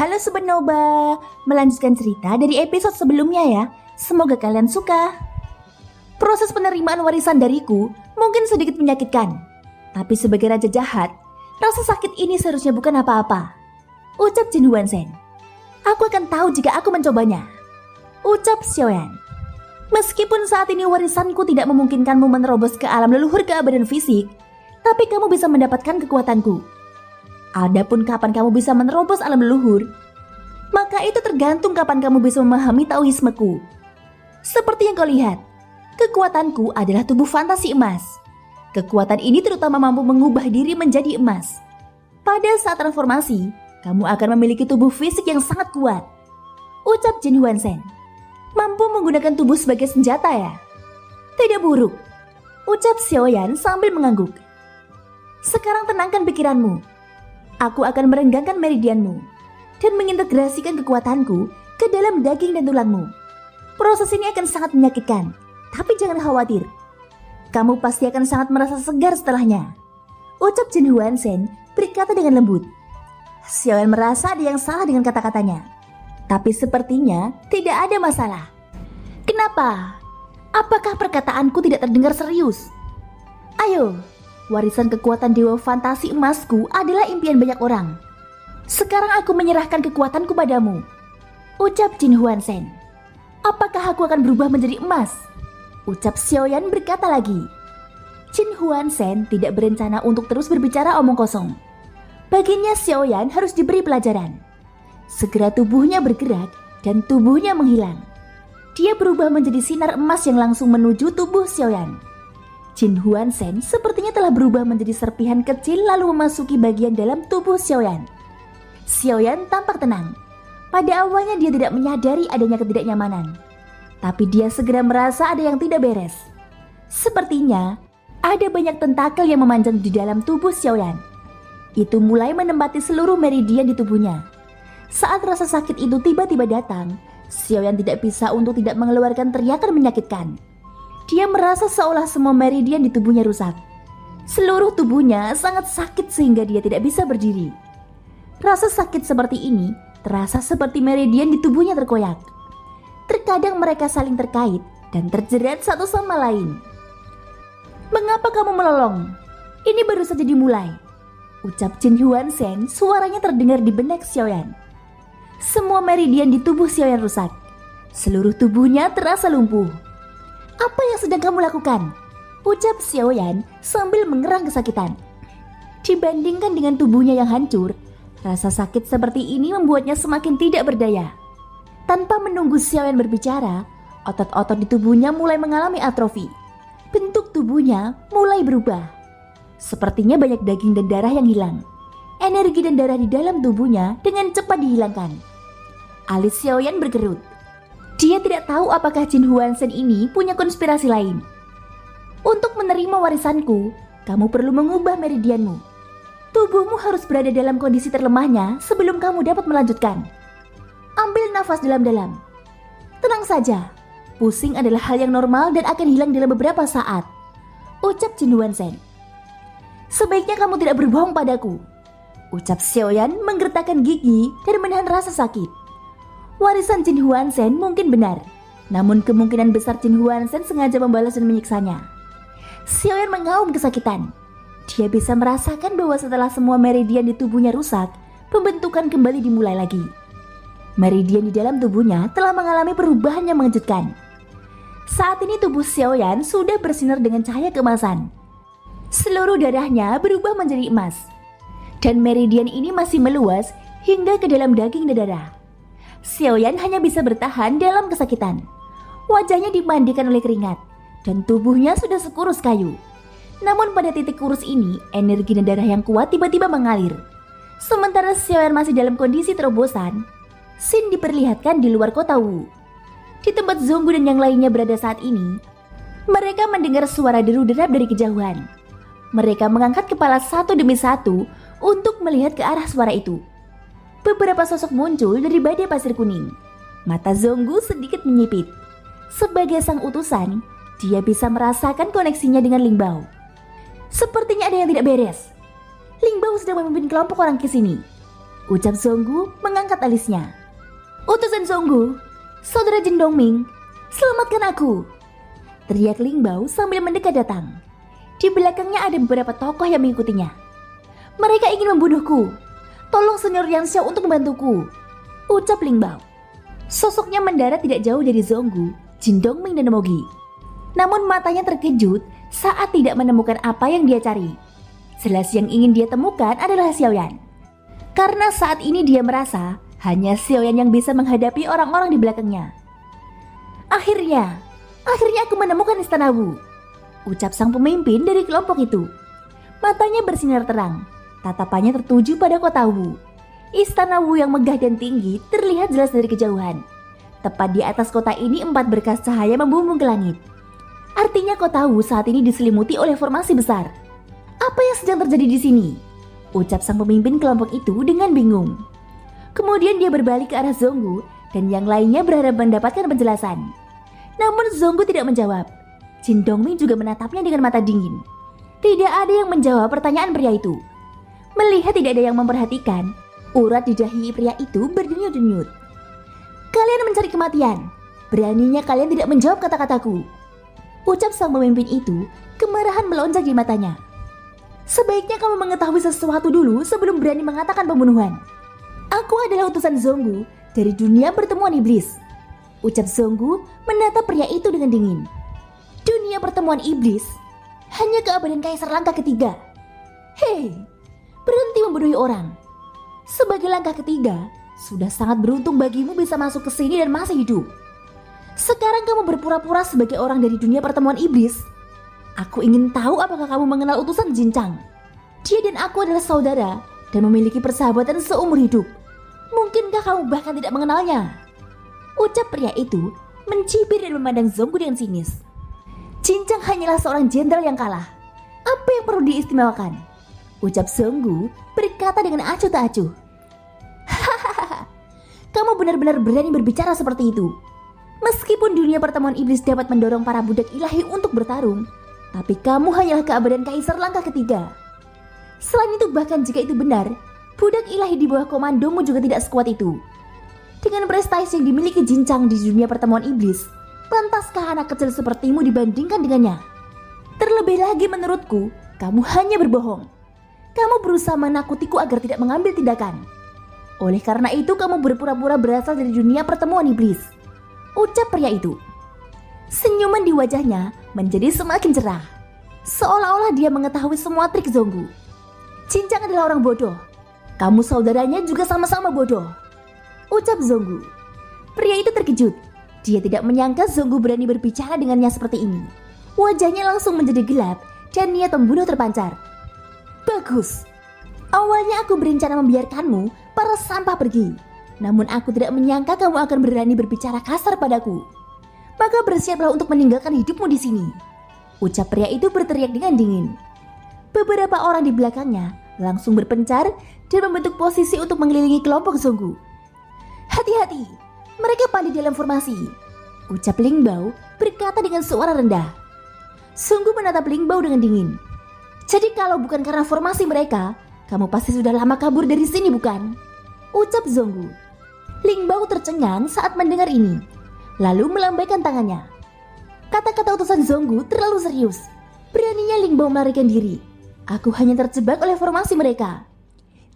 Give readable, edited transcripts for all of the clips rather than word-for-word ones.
Halo Sobat Noba, melanjutkan cerita dari episode sebelumnya ya. Semoga kalian suka. Proses penerimaan warisan dariku mungkin sedikit menyakitkan, tapi sebagai raja jahat, rasa sakit ini seharusnya bukan apa-apa. Ucap Jin Huan-sen. Aku akan tahu jika aku mencobanya. Ucap Xiaoyan. Meskipun saat ini warisanku tidak memungkinkanmu menerobos ke alam leluhur keabadian fisik, tapi kamu bisa mendapatkan kekuatanku. Adapun kapan kamu bisa menerobos alam leluhur, maka itu tergantung kapan kamu bisa memahami taoismeku. Seperti yang kau lihat, kekuatanku adalah tubuh fantasi emas. Kekuatan ini terutama mampu mengubah diri menjadi emas. Pada saat transformasi, kamu akan memiliki tubuh fisik yang sangat kuat. Ucap Jin Huan-sen. Mampu menggunakan tubuh sebagai senjata ya? Tidak buruk. Ucap Xiaoyan sambil mengangguk. Sekarang tenangkan pikiranmu. Aku akan merenggangkan meridianmu dan mengintegrasikan kekuatanku ke dalam daging dan tulangmu. Proses ini akan sangat menyakitkan, tapi jangan khawatir. Kamu pasti akan sangat merasa segar setelahnya. Ucap Jin Huan-sen berkata dengan lembut. Xiaoyan merasa ada yang salah dengan kata-katanya, tapi sepertinya tidak ada masalah. Kenapa? Apakah perkataanku tidak terdengar serius? Ayo. Warisan kekuatan dewa fantasi emasku adalah impian banyak orang. Sekarang aku menyerahkan kekuatanku padamu. Ucap Jin Huan-sen. Apakah aku akan berubah menjadi emas? Ucap Xiaoyan berkata lagi. Jin Huan-sen tidak berencana untuk terus berbicara omong kosong. Baginya Xiaoyan harus diberi pelajaran. Segera tubuhnya bergerak dan tubuhnya menghilang. Dia berubah menjadi sinar emas yang langsung menuju tubuh Xiaoyan. Jin Huan-sen sepertinya telah berubah menjadi serpihan kecil lalu memasuki bagian dalam tubuh Xiaoyan. Xiaoyan tampak tenang. Pada awalnya dia tidak menyadari adanya ketidaknyamanan, tapi dia segera merasa ada yang tidak beres. Sepertinya ada banyak tentakel yang memanjang di dalam tubuh Xiaoyan. Itu mulai menempati seluruh meridian di tubuhnya. Saat rasa sakit itu tiba-tiba datang, Xiaoyan tidak bisa untuk tidak mengeluarkan teriakan menyakitkan. Dia merasa seolah semua meridian di tubuhnya rusak. Seluruh tubuhnya sangat sakit sehingga dia tidak bisa berdiri. Rasa sakit seperti ini terasa seperti meridian di tubuhnya terkoyak. Terkadang mereka saling terkait dan terjerat satu sama lain. Mengapa kamu melolong? Ini baru saja dimulai. Ucap Jin Huan-sen, suaranya terdengar di benak Xiaoyan. Semua meridian di tubuh Xiaoyan rusak. Seluruh tubuhnya terasa lumpuh. Apa yang sedang kamu lakukan? Ucap Xiaoyan sambil mengerang kesakitan. Dibandingkan dengan tubuhnya yang hancur, rasa sakit seperti ini membuatnya semakin tidak berdaya. Tanpa menunggu Xiaoyan berbicara, otot-otot di tubuhnya mulai mengalami atrofi. Bentuk tubuhnya mulai berubah. Sepertinya banyak daging dan darah yang hilang. Energi dan darah di dalam tubuhnya dengan cepat dihilangkan. Alis Xiaoyan berkerut. Dia tidak tahu apakah Jin Huan-sen ini punya konspirasi lain. Untuk menerima warisanku, kamu perlu mengubah meridianmu. Tubuhmu harus berada dalam kondisi terlemahnya sebelum kamu dapat melanjutkan. Ambil nafas dalam-dalam. Tenang saja, pusing adalah hal yang normal dan akan hilang dalam beberapa saat. Ucap Jin Huan-sen. Sebaiknya kamu tidak berbohong padaku. Ucap Xiaoyan menggertakkan gigi dan menahan rasa sakit. Warisan Jin Huan-sen mungkin benar, namun kemungkinan besar Jin Huan-sen sengaja membalas dan menyiksanya. Xiaoyan mengaum kesakitan. Dia bisa merasakan bahwa setelah semua meridian di tubuhnya rusak, pembentukan kembali dimulai lagi. Meridian di dalam tubuhnya telah mengalami perubahan yang mengejutkan. Saat ini tubuh Xiaoyan sudah bersinar dengan cahaya keemasan. Seluruh darahnya berubah menjadi emas. Dan meridian ini masih meluas hingga ke dalam daging dan darah. Xiaoyan hanya bisa bertahan dalam kesakitan. Wajahnya dimandikan oleh keringat dan tubuhnya sudah sekurus kayu. Namun pada titik kurus ini, energi dan darah yang kuat tiba-tiba mengalir. Sementara Xiaoyan masih dalam kondisi terobosan, Xin diperlihatkan di luar kota Wu. Di tempat Zhonggu dan yang lainnya berada saat ini, mereka mendengar suara deru-derap dari kejauhan. Mereka mengangkat kepala satu demi satu untuk melihat ke arah suara itu. Beberapa sosok muncul dari badai pasir kuning. Mata Zhonggu sedikit menyipit. Sebagai sang utusan, dia bisa merasakan koneksinya dengan Ling Bao. Sepertinya ada yang tidak beres. Ling Bao sedang memimpin kelompok orang ke sini. Ucap Zonggu mengangkat alisnya. Utusan Zonggu, saudara Jin Dongming, selamatkan aku. Teriak Ling Bao sambil mendekat datang. Di belakangnya ada beberapa tokoh yang mengikutinya. Mereka ingin membunuhku. Tolong Senior Yang Xiao untuk membantuku, ucap Ling Bao. Sosoknya mendarat tidak jauh dari Zonggu, Jin Dongming dan Mogi. Namun matanya terkejut saat tidak menemukan apa yang dia cari. Jelas yang ingin dia temukan adalah Xiaoyan. Karena saat ini dia merasa hanya Xiaoyan yang bisa menghadapi orang-orang di belakangnya. Akhirnya aku menemukan Istana Wu, ucap sang pemimpin dari kelompok itu. Matanya bersinar terang, tatapannya tertuju pada kota Wu. Istana Wu yang megah dan tinggi terlihat jelas dari kejauhan. Tepat di atas kota ini 4 berkas cahaya membumbung ke langit. Artinya kota Wu saat ini diselimuti oleh formasi besar. Apa yang sedang terjadi di sini? Ucap sang pemimpin kelompok itu dengan bingung. Kemudian dia berbalik ke arah Zonggu dan yang lainnya berharap mendapatkan penjelasan. Namun Zonggu tidak menjawab. Jin Dongming juga menatapnya dengan mata dingin. Tidak ada yang menjawab pertanyaan pria itu. Melihat tidak ada yang memperhatikan, urat di dahi pria itu berdenyut-denyut. Kalian mencari kematian. Beraninya kalian tidak menjawab kata-kataku, ucap sang pemimpin itu, kemarahan melonjak di matanya. Sebaiknya kamu mengetahui sesuatu dulu sebelum berani mengatakan pembunuhan. Aku adalah utusan Zonggu dari dunia pertemuan iblis, ucap Zonggu menatap pria itu dengan dingin. Dunia pertemuan iblis? Hanya keabadian Kaisar langkah ketiga. Hei, berhenti membodohi orang. Sebagai langkah ketiga, sudah sangat beruntung bagimu bisa masuk ke sini dan masih hidup. Sekarang kamu berpura-pura sebagai orang dari dunia pertemuan iblis. Aku ingin tahu apakah kamu mengenal utusan Jin Chang. Dia dan aku adalah saudara dan memiliki persahabatan seumur hidup. Mungkinkah kamu bahkan tidak mengenalnya? Ucap pria itu mencibir dan memandang Zonggu dengan sinis. Jin Chang hanyalah seorang jenderal yang kalah. Apa yang perlu diistimewakan? Ucap Zonggu berkata dengan acuh tak acuh. Hahaha, kamu benar-benar berani berbicara seperti itu. Meskipun dunia pertemuan iblis dapat mendorong para budak ilahi untuk bertarung, tapi kamu hanyalah keabadian Kaisar langkah ketiga. Selain itu, bahkan jika itu benar, budak ilahi di bawah komandomu juga tidak sekuat itu. Dengan prestasi yang dimiliki Jin Chang di dunia pertemuan iblis, pantaskah anak kecil sepertimu dibandingkan dengannya? Terlebih lagi menurutku, kamu hanya berbohong. Kamu berusaha menakutiku agar tidak mengambil tindakan. Oleh karena itu kamu berpura-pura berasal dari dunia pertemuan iblis, ucap pria itu. Senyuman di wajahnya menjadi semakin cerah, seolah-olah dia mengetahui semua trik Zonggu. Jin Chang adalah orang bodoh. Kamu saudaranya juga sama-sama bodoh, ucap Zonggu. Pria itu terkejut. Dia tidak menyangka Zonggu berani berbicara dengannya seperti ini. Wajahnya langsung menjadi gelap dan niat membunuh terpancar. Bagus. Awalnya aku berencana membiarkanmu para sampah pergi. Namun aku tidak menyangka kamu akan berani berbicara kasar padaku. Maka bersiaplah untuk meninggalkan hidupmu di sini, ucap pria itu berteriak dengan dingin. Beberapa orang di belakangnya langsung berpencar dan membentuk posisi untuk mengelilingi kelompok Zonggu. Hati-hati, mereka pandai dalam formasi, ucap Ling Bao berkata dengan suara rendah. Zonggu menatap Ling Bao dengan dingin. Jadi kalau bukan karena formasi mereka, kamu pasti sudah lama kabur dari sini bukan? Ucap Zonggu. Ling Bao tercengang saat mendengar ini, lalu melambaikan tangannya. Kata-kata utusan Zonggu terlalu serius. Beraninya Ling Bao melarikan diri. Aku hanya terjebak oleh formasi mereka.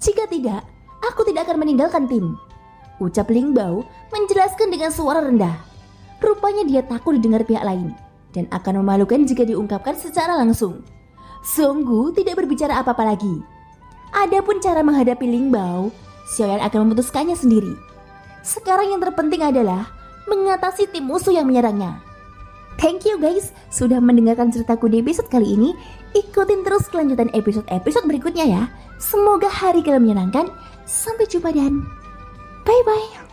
Jika tidak, aku tidak akan meninggalkan tim, ucap Ling Bao menjelaskan dengan suara rendah. Rupanya dia takut didengar pihak lain dan akan memalukan jika diungkapkan secara langsung. Zonggu tidak berbicara apa-apa lagi. Adapun cara menghadapi Ling Bao, Xiaoyan akan memutuskannya sendiri. Sekarang yang terpenting adalah mengatasi tim musuh yang menyerangnya. Thank you guys sudah mendengarkan ceritaku di episode kali ini. Ikutin terus kelanjutan episode-episode berikutnya ya. Semoga hari kalian menyenangkan. Sampai jumpa dan bye-bye.